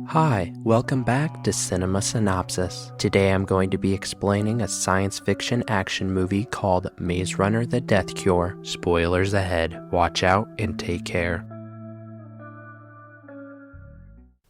Hi, welcome back to Cinema Synopsis. Today I'm going to be explaining a science fiction action movie called Maze Runner: The Death Cure. Spoilers ahead. Watch out and take care.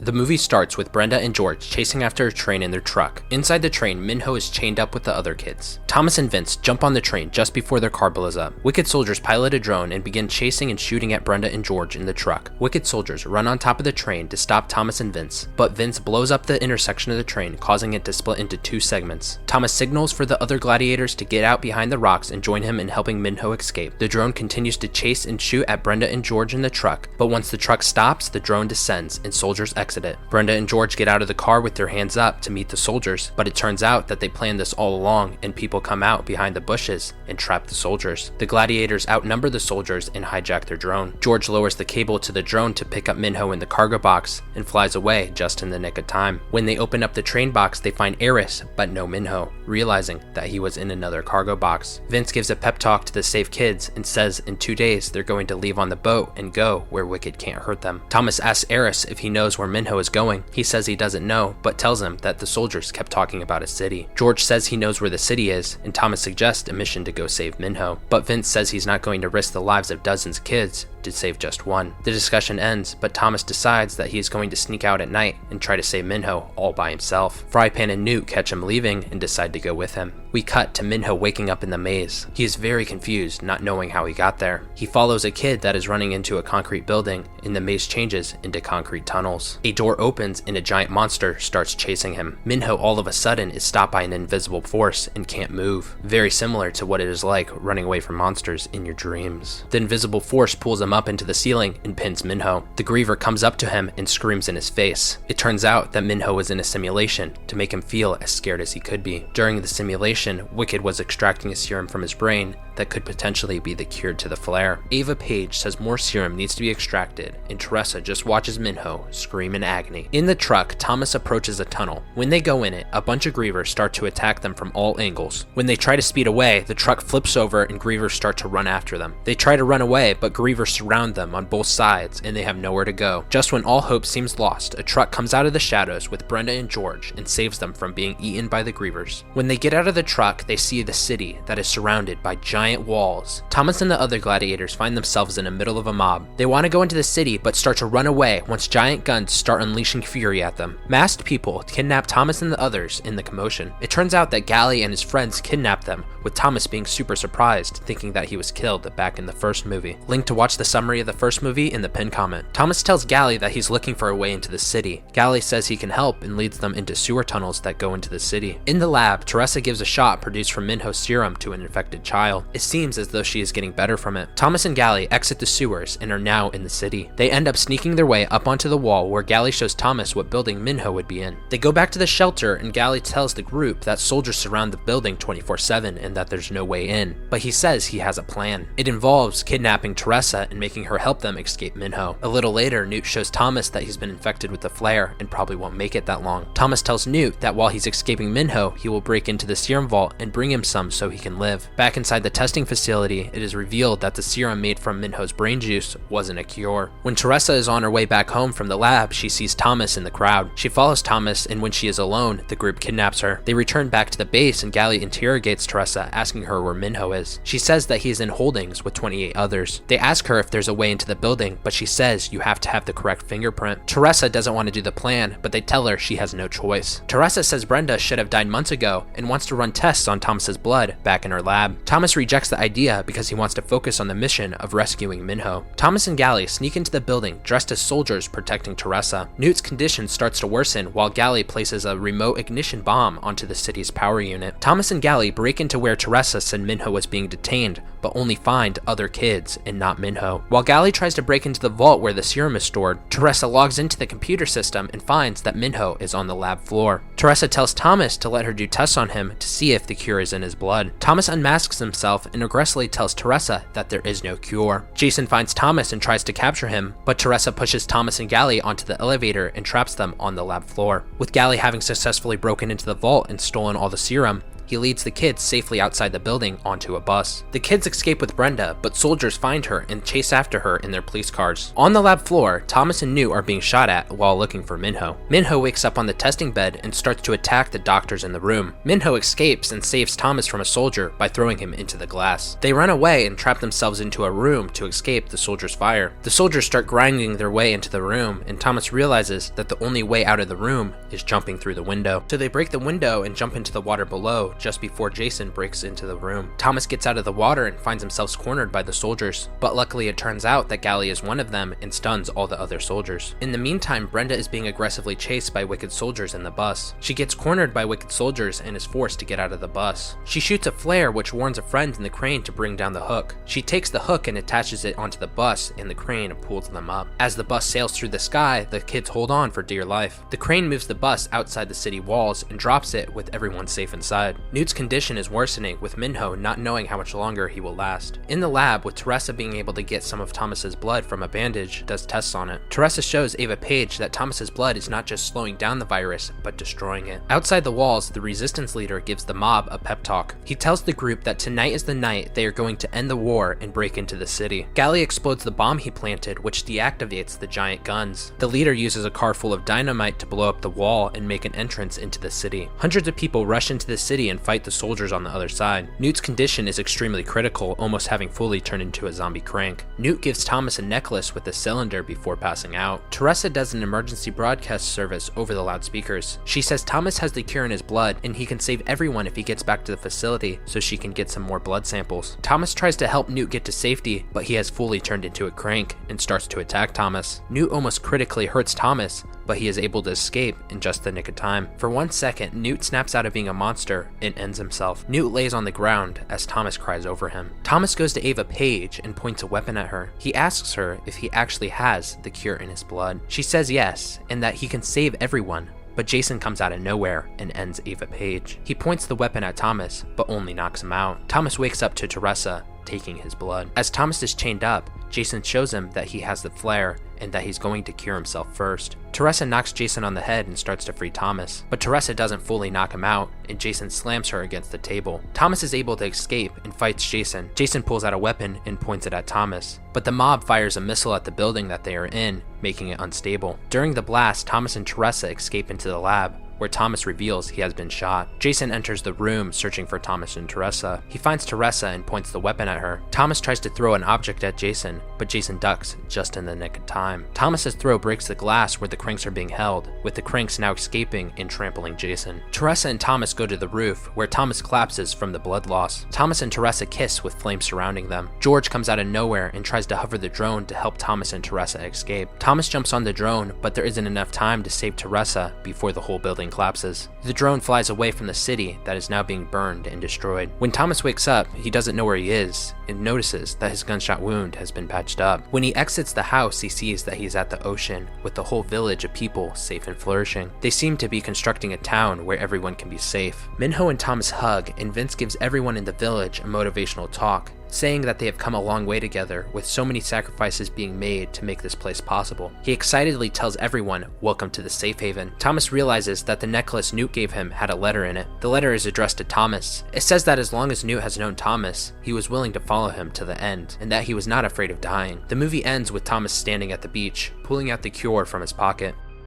The movie starts with Brenda and George chasing after a train in their truck. Inside the train, Minho is chained up with the other kids. Thomas and Vince jump on the train just before their car blows up. Wicked soldiers pilot a drone and begin chasing and shooting at Brenda and George in the truck. Wicked soldiers run on top of the train to stop Thomas and Vince, but Vince blows up the intersection of the train, causing it to split into two segments. Thomas signals for the other gladiators to get out behind the rocks and join him in helping Minho escape. The drone continues to chase and shoot at Brenda and George in the truck, but once the truck stops, the drone descends and soldiers exit it. Brenda and George get out of the car with their hands up to meet the soldiers, but it turns out that they planned this all along and people come out behind the bushes and trap the soldiers. The gladiators outnumber the soldiers and hijack their drone. George lowers the cable to the drone to pick up Minho in the cargo box and flies away just in the nick of time. When they open up the train box, they find Eris, but no Minho, realizing that he was in another cargo box. Vince gives a pep talk to the safe kids and says in 2 days they're going to leave on the boat and go where Wicked can't hurt them. Thomas asks Eris if he knows where Minho is going. He says he doesn't know, but tells him that the soldiers kept talking about a city. George says he knows where the city is, and Thomas suggests a mission to go save Minho. But Vince says he's not going to risk the lives of dozens of kids to save just one. The discussion ends, but Thomas decides that he is going to sneak out at night and try to save Minho all by himself. Frypan and Newt catch him leaving and decide to go with him. We cut to Minho waking up in the maze. He is very confused, not knowing how he got there. He follows a kid that is running into a concrete building, and the maze changes into concrete tunnels. A door opens and a giant monster starts chasing him. Minho all of a sudden is stopped by an invisible force and can't move. Very similar to what it is like running away from monsters in your dreams. The invisible force pulls him up into the ceiling and pins Minho. The Griever comes up to him and screams in his face. It turns out that Minho was in a simulation to make him feel as scared as he could be. During the simulation, Wicked was extracting a serum from his brain that could potentially be the cure to the flare. Ava Page says more serum needs to be extracted, and Teresa just watches Minho scream in agony. In the truck, Thomas approaches a tunnel. When they go in it, a bunch of Grievers start to attack them from all angles. When they try to speed away, the truck flips over and Grievers start to run after them. They try to run away, but Grievers surround them on both sides and they have nowhere to go. Just when all hope seems lost, a truck comes out of the shadows with Brenda and George and saves them from being eaten by the Grievers. When they get out of the truck, they see the city that is surrounded by giant walls. Thomas and the other gladiators find themselves in the middle of a mob. They want to go into the city but start to run away once giant guns start unleashing fury at them. Masked people kidnap Thomas and the others in the commotion. It turns out that Gally and his friends kidnapped them, with Thomas being super surprised, thinking that he was killed back in the first movie. Link to watch the summary of the first movie in the pinned comment. Thomas tells Gally that he's looking for a way into the city. Gally says he can help and leads them into sewer tunnels that go into the city. In the lab, Teresa gives a shot produced from Minho's serum to an infected child. It seems as though she is getting better from it. Thomas and Gally exit the sewers and are now in the city. They end up sneaking their way up onto the wall where Gally shows Thomas what building Minho would be in. They go back to the shelter and Gally tells the group that soldiers surround the building 24/7 and that there's no way in, but he says he has a plan. It involves kidnapping Teresa and making her help them escape Minho. A little later, Newt shows Thomas that he's been infected with the flare and probably won't make it that long. Thomas tells Newt that while he's escaping Minho, he will break into the serum vault and bring him some so he can live. Back inside the testing facility, it is revealed that the serum made from Minho's brain juice wasn't a cure. When Teresa is on her way back home from the lab, she sees Thomas in the crowd. She follows Thomas, and when she is alone, the group kidnaps her. They return back to the base and Gally interrogates Teresa, asking her where Minho is. She says that he is in holdings with 28 others. They ask her if there's a way into the building, but she says you have to have the correct fingerprint. Teresa doesn't want to do the plan, but they tell her she has no choice. Teresa says Brenda should have died months ago and wants to run tests on Thomas's blood back in her lab. Thomas rejects the idea because he wants to focus on the mission of rescuing Minho. Thomas and Gally sneak into the building dressed as soldiers protecting Teresa. Newt's condition starts to worsen while Gally places a remote ignition bomb onto the city's power unit. Thomas and Gally break into where Teresa said Minho was being detained, but only find other kids and not Minho. While Gally tries to break into the vault where the serum is stored, Teresa logs into the computer system and finds that Minho is on the lab floor. Teresa tells Thomas to let her do tests on him to see if the cure is in his blood. Thomas unmasks himself and aggressively tells Teresa that there is no cure. Jason finds Thomas and tries to capture him, but Teresa pushes Thomas and Gally onto the elevator and traps them on the lab floor. With Gally having successfully broken into the vault and stolen all the serum, He leads the kids safely outside the building onto a bus. The kids escape with Brenda, but soldiers find her and chase after her in their police cars. On the lab floor, Thomas and Newt are being shot at while looking for Minho. Minho wakes up on the testing bed and starts to attack the doctors in the room. Minho escapes and saves Thomas from a soldier by throwing him into the glass. They run away and trap themselves into a room to escape the soldiers' fire. The soldiers start grinding their way into the room, and Thomas realizes that the only way out of the room is jumping through the window. So they break the window and jump into the water below just before Jason breaks into the room. Thomas gets out of the water and finds himself cornered by the soldiers, but luckily it turns out that Gally is one of them and stuns all the other soldiers. In the meantime, Brenda is being aggressively chased by wicked soldiers in the bus. She gets cornered by wicked soldiers and is forced to get out of the bus. She shoots a flare which warns a friend in the crane to bring down the hook. She takes the hook and attaches it onto the bus, and the crane pulls them up. As the bus sails through the sky, the kids hold on for dear life. The crane moves the bus outside the city walls and drops it with everyone safe inside. Newt's condition is worsening, with Minho not knowing how much longer he will last. In the lab, with Teresa being able to get some of Thomas's blood from a bandage, does tests on it. Teresa shows Ava Page that Thomas's blood is not just slowing down the virus, but destroying it. Outside the walls, the resistance leader gives the mob a pep talk. He tells the group that tonight is the night they are going to end the war and break into the city. Gally explodes the bomb he planted, which deactivates the giant guns. The leader uses a car full of dynamite to blow up the wall and make an entrance into the city. Hundreds of people rush into the city and fight the soldiers on the other side. Newt's condition is extremely critical, almost having fully turned into a zombie crank. Newt gives Thomas a necklace with a cylinder before passing out. Teresa does an emergency broadcast service over the loudspeakers. She says Thomas has the cure in his blood and he can save everyone if he gets back to the facility so she can get some more blood samples. Thomas tries to help Newt get to safety, but he has fully turned into a crank and starts to attack Thomas. Newt almost critically hurts Thomas, but he is able to escape in just the nick of time. For 1 second, Newt snaps out of being a monster and ends himself. Newt lays on the ground as Thomas cries over him. Thomas goes to Ava Page and points a weapon at her. He asks her if he actually has the cure in his blood. She says yes, and that he can save everyone. But Jason comes out of nowhere and ends Ava Page. He points the weapon at Thomas, but only knocks him out. Thomas wakes up to Teresa taking his blood. As Thomas is chained up, Jason shows him that he has the flare and that he's going to cure himself first. Teresa knocks Jason on the head and starts to free Thomas, but Teresa doesn't fully knock him out, and Jason slams her against the table. Thomas is able to escape and fights Jason. Jason pulls out a weapon and points it at Thomas, but the mob fires a missile at the building that they are in, making it unstable. During the blast, Thomas and Teresa escape into the lab, where Thomas reveals he has been shot. Jason enters the room searching for Thomas and Teresa. He finds Teresa and points the weapon at her. Thomas tries to throw an object at Jason, but Jason ducks just in the nick of time. Thomas's throw breaks the glass where the cranks are being held, with the cranks now escaping and trampling Jason. Teresa and Thomas go to the roof, where Thomas collapses from the blood loss. Thomas and Teresa kiss with flames surrounding them. George comes out of nowhere and tries to hover the drone to help Thomas and Teresa escape. Thomas jumps on the drone, but there isn't enough time to save Teresa before the whole building collapses. The drone flies away from the city that is now being burned and destroyed. When Thomas wakes up, he doesn't know where he is and notices that his gunshot wound has been patched up. When he exits the house, he sees that he's at the ocean with the whole village of people safe and flourishing. They seem to be constructing a town where everyone can be safe. Minho and Thomas hug, and Vince gives everyone in the village a motivational talk, saying that they have come a long way together, with so many sacrifices being made to make this place possible. He excitedly tells everyone, "Welcome to the safe haven." Thomas realizes that the necklace Newt gave him had a letter in it. The letter is addressed to Thomas. It says that as long as Newt has known Thomas, he was willing to follow him to the end, and that he was not afraid of dying. The movie ends with Thomas standing at the beach, pulling out the cure from his pocket.